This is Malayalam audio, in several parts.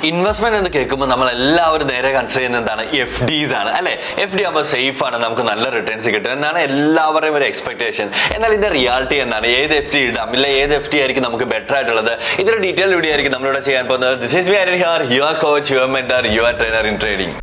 ഇൻവെസ്റ്റ്മെന്റ് എന്ന് കേൾക്കുമ്പോൾ നമ്മൾ എല്ലാവരും നേരെ കൺസിഡർ ചെയ്യുന്നത് എന്താണ്? FDs ആണ് അല്ലെ. FD ആകുമ്പോൾ സേഫ് ആണ്, നമുക്ക് നല്ല റിട്ടേൺസ് കിട്ടും എന്നാണ് എല്ലാവരുടെയും ഒരു എക്സ്പെക്ടേഷൻ. എന്നാൽ ഇതിന്റെ റിയാലിറ്റി എന്താണ്? ഏത് FD ഇടാം, ഇല്ല ഏത് FD ആയിരിക്കും നമുക്ക് ബെറ്റർ ആയിട്ടുള്ളത്? ഇതൊരു ഡീറ്റെയിൽ വീഡിയോ ആയിരിക്കും നമ്മളിവിടെ ചെയ്യാൻ പോകുന്നത്. This is me Arun here, your coach, your mentor, your trainer in trading.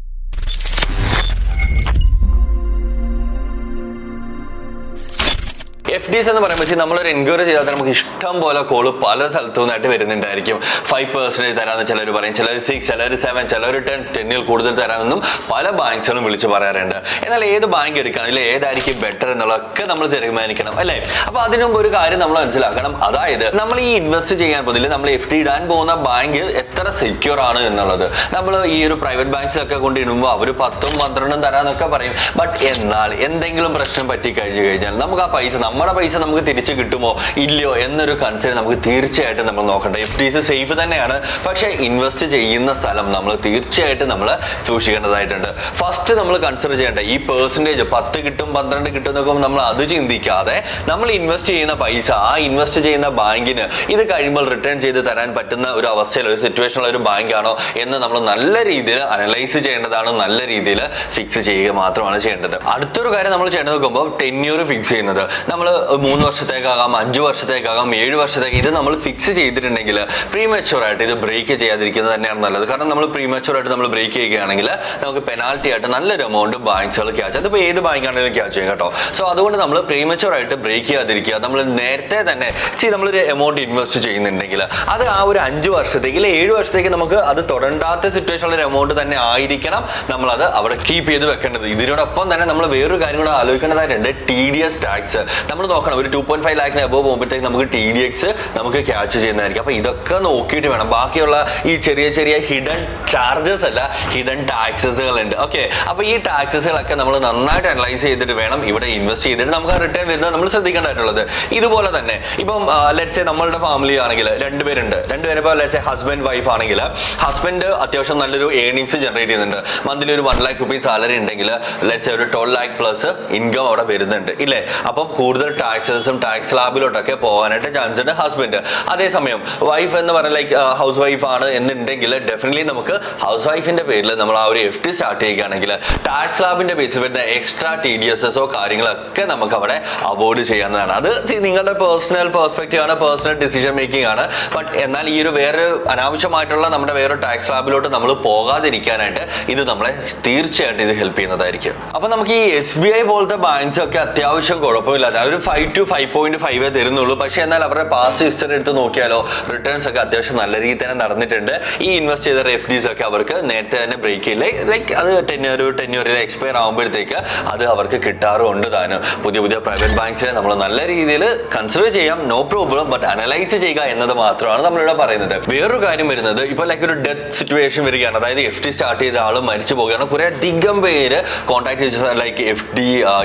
FDs എന്ന് പറയുമ്പോൾ നമ്മളൊരു എൻക്വയറി ചെയ്താൽ നമുക്ക് ഇഷ്ടം പോലെ കോള് പല സ്ഥലത്തു നിന്നായിട്ട് വരുന്നുണ്ടായിരിക്കും. 5% തരാമെന്ന് ചിലർ പറയും, ചിലർ 6, ചിലർ 7, ചിലർ 10 കൂടുതൽ തരാമെന്നും പല ബാങ്ക്സുകളും വിളിച്ച് പറയാറുണ്ട്. എന്നാൽ ഏത് ബാങ്ക് എടുക്കണം, ഇല്ല ഏതായിരിക്കും ബെറ്റർ എന്നുള്ളതൊക്കെ നമ്മൾ തീരുമാനിക്കണം അല്ലേ. അപ്പൊ അതിനു മുമ്പ് ഒരു കാര്യം നമ്മൾ മനസ്സിലാക്കണം. അതായത് നമ്മൾ ഈ ഇൻവെസ്റ്റ് ചെയ്യാൻ പോകുന്നില്ല, നമ്മൾ FD ഇടാൻ പോകുന്ന ബാങ്ക് എത്ര സെക്യൂർ ആണ് എന്നുള്ളത്. നമ്മൾ ഈ ഒരു പ്രൈവറ്റ് ബാങ്ക്സിലൊക്കെ കൊണ്ടിടുമ്പോൾ അവർ 10ഉം 12ഉം തരാന്നൊക്കെ പറയും. ബട്ട് എന്നാൽ എന്തെങ്കിലും പ്രശ്നം പറ്റി കഴിഞ്ഞു കഴിഞ്ഞാൽ നമുക്ക് ആ പൈസ, നമ്മുടെ പൈസ നമുക്ക് തിരിച്ചു കിട്ടുമോ ഇല്ലയോ എന്നൊരു കൺസേൺ നമുക്ക് തീർച്ചയായിട്ടും നമ്മൾ നോക്കണ്ട. FDs സേഫ് തന്നെയാണ്, പക്ഷേ ഇൻവെസ്റ്റ് ചെയ്യുന്ന സ്ഥലം നമ്മൾ തീർച്ചയായിട്ടും നമ്മൾ സൂക്ഷിക്കേണ്ടതായിട്ടുണ്ട്. ഫസ്റ്റ് നമ്മൾ കൺസിഡർ ചെയ്യേണ്ട ഈ പെർസെൻറ്റേജ് 10 കിട്ടും 12 കിട്ടും എന്നൊക്കെ നമ്മൾ അത് ചിന്തിക്കാതെ നമ്മൾ ഇൻവെസ്റ്റ് ചെയ്യുന്ന പൈസ ആ ഇൻവെസ്റ്റ് ചെയ്യുന്ന ബാങ്കിന് ഇത് കഴിയുമ്പോൾ റിട്ടേൺ ചെയ്ത് തരാൻ പറ്റുന്ന ഒരു അവസ്ഥയിൽ, ഒരു സിറ്റുവേഷനുള്ള ഒരു ബാങ്കാണോ എന്ന് നമ്മൾ നല്ല രീതിയിൽ അനലൈസ് ചെയ്യേണ്ടതാണ്. നല്ല രീതിയിൽ ഫിക്സ് ചെയ്യുക മാത്രമാണ് ചെയ്യേണ്ടത്. അടുത്തൊരു കാര്യം നമ്മൾ ചെയ്യേണ്ടത് നോക്കുമ്പോൾ ടെന്യൂർ ഫിക്സ് ചെയ്യുന്നത്. നമ്മൾ 3 വർഷത്തേക്കാകാം, 5 വർഷത്തേക്കാകാം, 7 വർഷത്തേക്ക് ഇത് നമ്മൾ ഫിക്സ് ചെയ്തിട്ടുണ്ടെങ്കിൽ പ്രീമച്യൂർ ആയിട്ട് ഇത് ബ്രേക്ക് ചെയ്യാതിരിക്കുന്നത് തന്നെയാണ് നല്ലത്. കാരണം നമ്മൾ പ്രീമച്യൂർ ആയിട്ട് നമ്മൾ ബ്രേക്ക് ചെയ്യുകയാണെങ്കിൽ നമുക്ക് പെനാൽറ്റി ആയിട്ട് നല്ലൊരു എമൗണ്ട് ബാങ്ക്സുകൾ ക്യാച്ച്, അതിപ്പോൾ ഏത് ബാങ്കാണെങ്കിലും ക്യാച്ച് ചെയ്യും കേട്ടോ. സോ അതുകൊണ്ട് നമ്മൾ പ്രീമച്യൂർ ആയിട്ട് ബ്രേക്ക് ചെയ്യാതിരിക്കുക. നമ്മൾ നേരത്തെ തന്നെ നമ്മളൊരു എമൗണ്ട് ഇൻവെസ്റ്റ് ചെയ്യുന്നുണ്ടെങ്കിൽ അത് ആ ഒരു 5 വർഷത്തേക്ക് ഇല്ല 7 വർഷത്തേക്ക് നമുക്ക് അത് തുടണ്ടാത്ത സിറ്റുവേഷനുള്ള ഒരു എമൗണ്ട് തന്നെ ആയിരിക്കണം നമ്മളത് അവിടെ കീപ്പ് ചെയ്ത് വെക്കേണ്ടത്. ഇതിനോടൊപ്പം തന്നെ നമ്മൾ വേറൊരു കാര്യം കൂടെ ആലോചിക്കേണ്ടതായിട്ടുണ്ട്. TDS ടാക്സ് നമ്മൾ നോക്കണം. ഒരു 2.5 ലാഖിന് അബോവ് പോകുമ്പോഴത്തേക്ക് നമുക്ക് TDX നമുക്ക് ക്യാച്ച് ചെയ്യുന്നതായിരിക്കും. അപ്പൊ ഇതൊക്കെ നോക്കിയിട്ട് വേണം. ബാക്കിയുള്ള ഈ ചെറിയ ചെറിയ ഹിഡൻ ചാർജസ് അല്ല, ഹിഡൻ ടാക്സസുകൾ ഉണ്ട്. ഓക്കെ, അപ്പൊ ഈ ടാക്സസുകളൊക്കെ നമ്മൾ നന്നായിട്ട് അനലൈസ് ചെയ്തിട്ട് വേണം ഇവിടെ ഇൻവെസ്റ്റ് ചെയ്തിട്ട് നമുക്ക് ആ റിട്ടേൺ വരുന്നത് നമ്മൾ ശ്രദ്ധിക്കേണ്ടതായിട്ടുള്ളത്. ഇതുപോലെ തന്നെ ഇപ്പം ലെറ്റ്സ് സേ നമ്മളുടെ ഫാമിലി ആണെങ്കിൽ രണ്ടുപേരുണ്ട്. ഇപ്പൊ ലെറ്റ്സ് സേ ഹസ്ബൻഡ് വൈഫ് ആണെങ്കിൽ ഹസ്ബൻഡ് അത്യാവശ്യം നല്ലൊരു ഏർണിങ്സ് ജനറേറ്റ് ചെയ്യുന്നുണ്ട്. മന്ത്ലി ഒരു 1 lakh rupees സാലറി ഉണ്ടെങ്കിൽ ലെറ്റ്സ് സേ ഒരു 12 lakh പ്ലസ് ഇൻകം അവിടെ വരുന്നുണ്ട് ഇല്ലേ. അപ്പം കൂടുതൽ ടാക്സസും ടാക്സ് ലാബിലോട്ടൊക്കെ പോകാനായിട്ട് ചാൻസ് ഉണ്ട് ഹസ്ബൻഡ്. അതേസമയം വൈഫ് എന്ന് പറഞ്ഞാൽ ലൈക്ക് ഹൗസ് വൈഫ് ആണ് എന്നുണ്ടെങ്കിൽ ഡെഫിനറ്റ്ലി നമുക്ക് ഹൗസ് വൈഫിന്റെ പേരിൽ നമ്മൾ ആ ഒരു FD സ്റ്റാർട്ട് ചെയ്യുകയാണെങ്കിൽ ടാക്സ് ലാബിന്റെ ബേസിൽ വരുന്ന എക്സ്ട്രാ TDSസോ കാര്യങ്ങളൊക്കെ നമുക്ക് അവിടെ അവോയ്ഡ് ചെയ്യാവുന്നതാണ്. അത് നിങ്ങളുടെ പേഴ്സണൽ പെർസ്പെക്റ്റീവ് ആണ്, പേഴ്സണൽ ഡിസിഷൻ മേക്കിംഗ് ആണ്. ബട്ട് എന്നാൽ ഈ ഒരു വേറെ അനാവശ്യമായിട്ടുള്ള നമ്മുടെ വേറെ ടാക്സ് ലാബിലോട്ട് നമ്മൾ പോകാതിരിക്കാനായിട്ട് ഇത് നമ്മളെ തീർച്ചയായിട്ടും ഇത് ഹെൽപ്പ് ചെയ്യുന്നതായിരിക്കും. അപ്പൊ നമുക്ക് ഈ SBI പോലത്തെ ബാങ്ക്സ് ഒക്കെ അത്യാവശ്യം കുഴപ്പമില്ലാതെ ഒരു 5 to 5.5 തരുന്നുള്ളൂ. പക്ഷെ എന്നാൽ അവരുടെ പാസ്റ്റ് ഹിസ്റ്ററി എടുത്ത് നോക്കിയാലോ റിട്ടേൺസ് ഒക്കെ അത്യാവശ്യം നല്ല രീതിയിൽ തന്നെ നടന്നിട്ടുണ്ട്. ഈ ഇൻവെസ്റ്റ് ചെയ്ത FDs ഒക്കെ അവർക്ക് നേരത്തെ തന്നെ ബ്രേക്ക് ചെയ്യില്ലേ, ലൈക്ക് അത് ടെന്യൂറിൽ എക്സ്പയർ ആകുമ്പോഴത്തേക്ക് അത് അവർക്ക് കിട്ടാറുണ്ട് താനും. പുതിയ പ്രൈവറ്റ് ബാങ്ക്സിനെ നമ്മൾ നല്ല രീതിയിൽ കൺസിഡർ ചെയ്യാം, നോ പ്രോബ്ലം. ബട്ട് അനലൈസ് ചെയ്യുക എന്നത് മാത്രമാണ് നമ്മളിവിടെ പറയുന്നത്. വേറൊരു കാര്യം വരുന്നത് ഇപ്പോൾ ലൈക്ക് ഒരു ഡെത്ത് സിറ്റുവേഷൻ വരികയാണ്. അതായത് FD സ്റ്റാർട്ട് ചെയ്ത ആൾ മരിച്ചു പോവുകയാണ്. കുറെ അധികം പേര് കോൺടാക്ട് ചെയ്ത ലൈക്ക് FD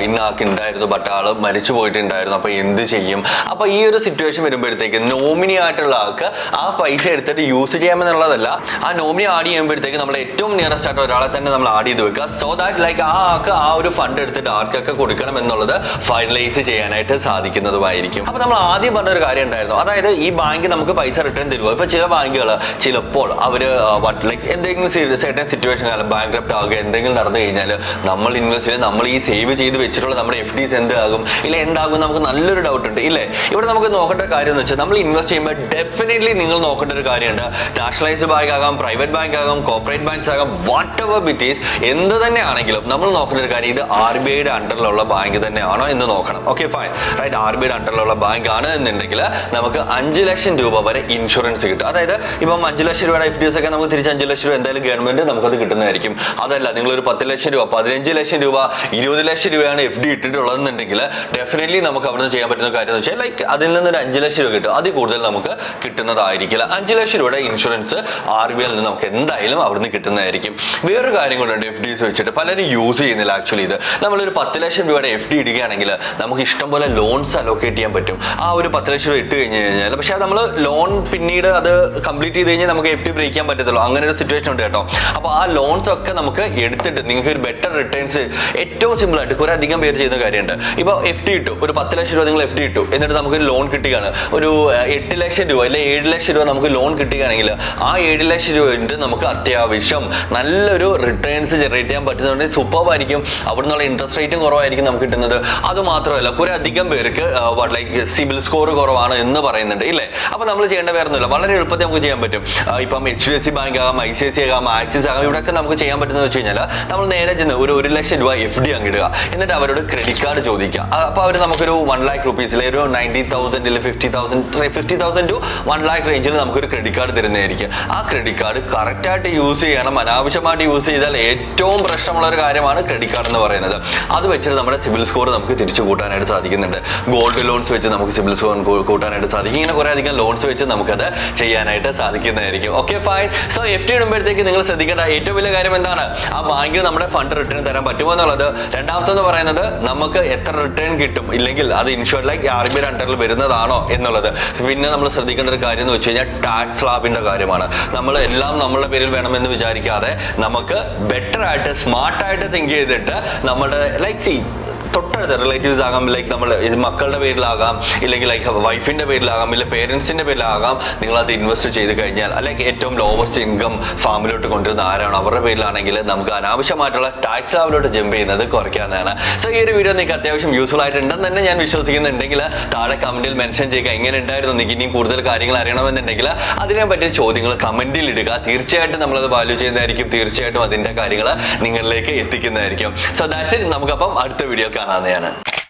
ഇന്നാൾക്ക് ഉണ്ടായിരുന്നു ബട്ട് ആള് മരിച്ചു പോയിട്ടുണ്ടായിരുന്നു. അപ്പൊ എന്ത് ചെയ്യും? അപ്പൊ ഈ ഒരു സിറ്റുവേഷൻ വരുമ്പോഴത്തേക്ക് നോമിനി ആയിട്ടുള്ള ആൾക്ക് ആ പൈസ എടുത്തിട്ട് യൂസ് ചെയ്യാമെന്നുള്ളതല്ല, ആ നോമിനി ആഡ് ചെയ്യുമ്പോഴത്തേക്ക് നമ്മൾ ഏറ്റവും നിയറസ്റ്റ് ആയിട്ട് ഒരാളെ തന്നെ നമ്മൾ ആഡ് ചെയ്ത് വെക്കുക. സോ ദാറ്റ് ലൈക്ക് ആ ആൾക്ക് ആ ഒരു ഫണ്ട് എടുത്തിട്ട് ആർക്കൊക്കെ കൊടുക്കണം എന്നുള്ളത് ഫൈനലൈസ് ചെയ്യാനായിട്ട് സാധിക്കുന്നതുമായിരിക്കും. അപ്പൊ നമ്മൾ ആദ്യം പറഞ്ഞൊരു കാര്യം ഉണ്ടായിരുന്നു. അതായത് ഈ ബാങ്ക് നമുക്ക് പൈസ റിട്ടേൺ തരുമോ? ഇപ്പൊ ചില ബാങ്കുകൾ ചിലപ്പോൾ അവര് ലൈക്ക് എന്തെങ്കിലും സർട്ടൻ സിറ്റുവേഷൻ ബാങ്ക്രപ്റ്റ് ആകുക എന്തെങ്കിലും നടന്നു കഴിഞ്ഞാൽ നമ്മൾ ഇൻവെസ്റ്റ് ചെയ്ത് നമ്മൾ ഈ സേവ് ചെയ്ത് വെച്ചിട്ടുള്ള നമ്മുടെ FDs എന്താകും ഇല്ല എന്താകും നമുക്ക് നല്ലൊരു ഡൗട്ട് ഉണ്ട് ഇല്ലേ. ഇവിടെ നമുക്ക് നോക്കേണ്ട കാര്യം എന്ന് വെച്ചാൽ നമ്മൾ ഇൻവെസ്റ്റ് ചെയ്യുമ്പോൾ ഡെഫിനറ്റ്ലി നിങ്ങൾ നോക്കേണ്ട ഒരു കാര്യമുണ്ട്. നാഷണലൈസ്ഡ് ബാങ്ക് ആകാം, പ്രൈവറ്റ് ബാങ്ക് ആകാം, കോർപ്പറേറ്റ് ബാങ്ക്സ് ആകാം, വാട്ട് എവർ ഇറ്റ് ഈസ്, എന്ത് തന്നെ ആണെങ്കിലും നമ്മൾ നോക്കേണ്ട ഒരു കാര്യം ഇത് RBIയുടെ അണ്ടറിലുള്ള ബാങ്ക് തന്നെയാണോ എന്ന് നോക്കണം. Okay fine, right. RBIയുടെ അണ്ടറിലുള്ള ബാങ്ക് ആണ് എന്നുണ്ടെങ്കിൽ നമുക്ക് 5 ലക്ഷം രൂപ വരെ ഇൻഷുറൻസ് കിട്ടും. അതായത് ഇപ്പം 5 ലക്ഷം രൂപയുടെ FDs ഒക്കെ നമുക്ക് തിരിച്ച് 5 ലക്ഷം രൂപ എന്തായാലും ഗവൺമെന്റ് നമുക്കത് കിട്ടുന്നതായിരിക്കും. അതല്ല നിങ്ങളൊരു 10 ലക്ഷം രൂപ, 15 ലക്ഷം രൂപ, 20 ലക്ഷം രൂപയാണ് FD ഇട്ടിട്ടുള്ളതെന്നുണ്ടെങ്കിൽ ഡെഫിനറ്റ്ലി നമുക്ക് അവിടെ നിന്ന് ചെയ്യാൻ പറ്റുന്ന കാര്യം എന്ന് വെച്ചാൽ ലൈക്ക് അതിൽ നിന്നൊരു 5 ലക്ഷം രൂപ കിട്ടും. അതിൽ കൂടുതൽ നമുക്ക് കിട്ടുന്നതായിരിക്കില്ല. 5 ലക്ഷം രൂപയുടെ ഇൻഷുറൻസ് RBIയിൽ നിന്ന് നമുക്ക് എന്തായാലും അവിടുന്ന് കിട്ടുന്നതായിരിക്കും. വേറൊരു കാര്യം കൊണ്ടുണ്ട് FDs വെച്ചിട്ട് പലരും യൂസ് ചെയ്യുന്നില്ല. ആക്ച്വലി ഇത് നമ്മളൊരു 10 ലക്ഷം രൂപയുടെ FD ഇടുകയാണെങ്കിൽ നമുക്ക് ഇഷ്ടംപോലെ ലോൺസ് അലോക്കേറ്റ് ചെയ്യാൻ പറ്റും. ആ ഒരു 10 ലക്ഷം രൂപ ഇട്ട് കഴിഞ്ഞ് കഴിഞ്ഞാൽ പക്ഷെ നമ്മൾ ലോൺ പിന്നീട് അത് കംപ്ലീറ്റ് ചെയ്ത് കഴിഞ്ഞാൽ നമുക്ക് FD ബ്രേക്ക് ചെയ്യാൻ പറ്റത്തുള്ളൂ. അങ്ങനെ ഒരു സിറ്റുവേഷൻ ഉണ്ട് കേട്ടോ. അപ്പൊ ആ ലോൺസ് ഒക്കെ നമുക്ക് എടുത്തിട്ട് നിങ്ങൾക്ക് ഒരു ബെറ്റർ റിട്ടേൺസ് ഏറ്റവും സിമ്പിൾ ആയിട്ട് കുറെ അധികം പേര് ചെയ്യുന്ന കാര്യമുണ്ട്. ഇപ്പൊ FD ഇട്ടു ഒരു ഒരു 10 ലക്ഷം രൂപ നിങ്ങൾ FD ഇട്ടു, എന്നിട്ട് നമുക്ക് ലോൺ കിട്ടുകയാണ്, ഒരു 8 ലക്ഷം രൂപ അല്ലെ 7 ലക്ഷം രൂപ നമുക്ക് ലോൺ കിട്ടുകയാണെങ്കിൽ ആ 7 ലക്ഷം രൂപ നമുക്ക് അത്യാവശ്യം നല്ലൊരു റിട്ടേൺസ് ജനറേറ്റ് ചെയ്യാൻ പറ്റുന്നുണ്ടെങ്കിൽ സൂപ്പർബായിരിക്കും. അവിടെ നിന്നുള്ള ഇൻട്രസ്റ്റ് റേറ്റും കുറവായിരിക്കും നമുക്ക് കിട്ടുന്നത്. അത് മാത്രമല്ല കുറെ അധികം പേർക്ക് ലൈക്ക് സിബിൽ സ്കോർ കുറവാണ് എന്ന് പറയുന്നുണ്ട് ഇല്ലേ. അപ്പൊ നമ്മൾ ചെയ്യേണ്ട വേറൊന്നുമില്ല, വളരെ എളുപ്പത്തിൽ നമുക്ക് ചെയ്യാൻ പറ്റും. ഇപ്പം HDFC ബാങ്ക് ആകാം, ICICI ആകാം, ആക്സിസ് ആകാം, ഇവിടെയൊക്കെ നമുക്ക് ചെയ്യാൻ പറ്റുന്നത് വെച്ച് കഴിഞ്ഞാൽ നമ്മൾ നേരെ ചെന്ന് ഒരു 1 ലക്ഷം രൂപ FD അങ്ങിടുക, എന്നിട്ട് അവരോട് ക്രെഡിറ്റ് കാർഡ് ചോദിക്കുക. അപ്പൊ അവർ നമുക്കൊരു 1 lakh rupees ഒരു 90,000 ഇല്ല 50,000 to 1 lakh റേഞ്ചിൽ നമുക്കൊരു ക്രെഡിറ്റ് കാർഡ് തരുന്നതായിരിക്കും. ആ ക്രെഡിറ്റ് കാർഡ് കറക്റ്റ് ആയിട്ട് യൂസ് ചെയ്യണം. അനാവശ്യമായിട്ട് യൂസ് ചെയ്താൽ ഏറ്റവും പ്രശ്നമുള്ള ഒരു കാര്യമാണ് ക്രെഡിറ്റ് കാർഡ് എന്ന് പറയുന്നത്. അത് വെച്ചിട്ട് നമ്മുടെ സിബിൽ സ്കോർ നമുക്ക് തിരിച്ചു കൂട്ടാനായിട്ട് സാധിക്കുന്നുണ്ട്. ഗോൾഡ് ലോൺസ് വെച്ച് നമുക്ക് സിബിൽ സ്കോർ കൂട്ടാനായിട്ട് സാധിക്കും. ഇങ്ങനെ കുറെ അധികം ലോൺസ് വെച്ച് നമുക്കത് ചെയ്യാനായിട്ട് സാധിക്കുന്നതായിരിക്കും. Okay fine. സോ FD ഇടുമ്പോഴത്തേക്ക് നിങ്ങൾ ശ്രദ്ധിക്കേണ്ട ഏറ്റവും വലിയ കാര്യം എന്താണ്? ആ ബാങ്കിൽ നമ്മുടെ ഫണ്ട് റിട്ടേൺ തരാൻ പറ്റുമോ എന്നുള്ളത്. രണ്ടാമത്തെന്ന് പറയുന്നത് നമുക്ക് എത്ര റിട്ടേൺ കിട്ടും, ഇല്ലെങ്കിൽ അത് ഇൻഷുർഡ് ലൈക്ക് RBI അണ്ടറിൽ വരുന്നതാണോ എന്നുള്ളത്. പിന്നെ നമ്മൾ ശ്രദ്ധിക്കേണ്ട ഒരു കാര്യം എന്ന് വെച്ച് കഴിഞ്ഞാൽ ടാക്സ് ലാബിന്റെ കാര്യമാണ്. നമ്മൾ എല്ലാം നമ്മളുടെ പേരിൽ വേണമെന്ന് വിചാരിക്കാതെ നമുക്ക് ബെറ്റർ ആയിട്ട് സ്മാർട്ടായിട്ട് തിങ്ക് ചെയ്തിട്ട് നമ്മുടെ ലൈക്ക് തൊട്ടടുത്ത റിലേറ്റീവ്സ് ആകാം, ലൈക്ക് നമ്മൾ മക്കളുടെ പേരിലാകാം, ഇല്ലെങ്കിൽ ലൈക്ക് വൈഫിന്റെ പേരിലാകാം, ഇല്ല പേരൻസിന്റെ പേരിലാകാം. നിങ്ങൾ അത് ഇൻവെസ്റ്റ് ചെയ്ത് കഴിഞ്ഞാൽ അല്ലെങ്കിൽ ഏറ്റവും ലോവസ്റ്റ് ഇൻകം ഫാമിലോട്ട് കൊണ്ടുവരുന്ന ആരാണ് അവരുടെ പേരിലാണെങ്കിൽ നമുക്ക് അനാവശ്യമായിട്ടുള്ള ടാക്സ് ലാബിലോട്ട് ജമ്പ് ചെയ്യുന്നത് കുറയ്ക്കാവുന്നതാണ്. സോ ഈ ഒരു വീഡിയോ നിങ്ങൾക്ക് അത്യാവശ്യം യൂസ്ഫുൾ ആയിട്ടുണ്ടെന്ന് തന്നെ ഞാൻ വിശ്വസിക്കുന്നുണ്ടെങ്കിൽ താഴെ കമന്റിൽ മെൻഷൻ ചെയ്യുക. എങ്ങനെ ഉണ്ടായിരുന്നു, നിങ്ങൾക്ക് ഇനിയും കൂടുതൽ കാര്യങ്ങൾ അറിയണമെന്നുണ്ടെങ്കിൽ അതിനെ പറ്റിയ ചോദ്യങ്ങൾ കമന്റിൽ ഇടുക. തീർച്ചയായിട്ടും നമ്മളത് വാല്യൂ ചെയ്യുന്നതായിരിക്കും. തീർച്ചയായിട്ടും അതിന്റെ കാര്യങ്ങൾ നിങ്ങളിലേക്ക് എത്തിക്കുന്നതായിരിക്കും. So that's it. നമുക്കപ്പം അടുത്ത വീഡിയോ കാണാവുന്നതാണ്.